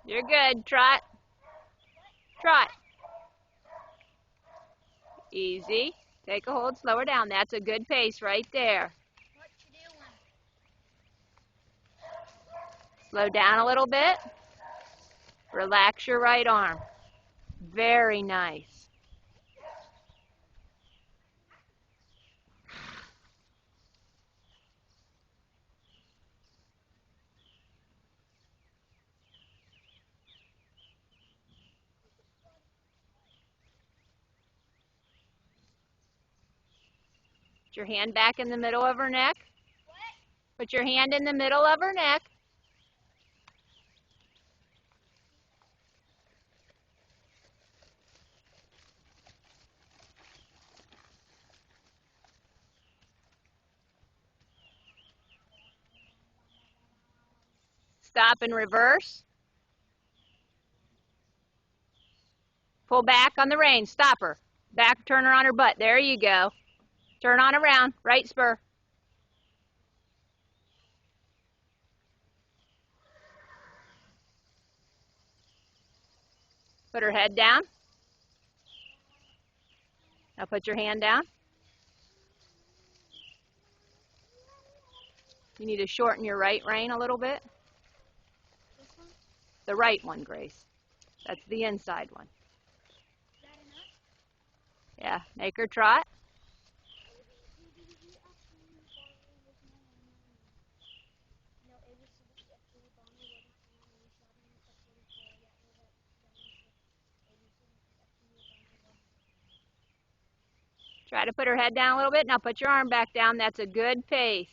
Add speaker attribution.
Speaker 1: You're good. Trot. Trot. Easy. Take a hold. Slow her down. That's a good pace right there.
Speaker 2: What you doing?
Speaker 1: Slow down a little bit. Relax your right arm. Very nice. Put your hand back in the middle of her neck. Put your hand in the middle of her neck. Stop and reverse. Pull back on the reins. Stop her. Back, turn her on her butt. There you go. Turn on around. Right spur. Put her head down. Now put your hand down. You need to shorten your right rein a little bit.
Speaker 2: This one?
Speaker 1: The right one, Grace. That's the inside one.
Speaker 2: Is that enough?
Speaker 1: Yeah, make her trot. Try to put her head down a little bit. Now put your arm back down. That's a good pace.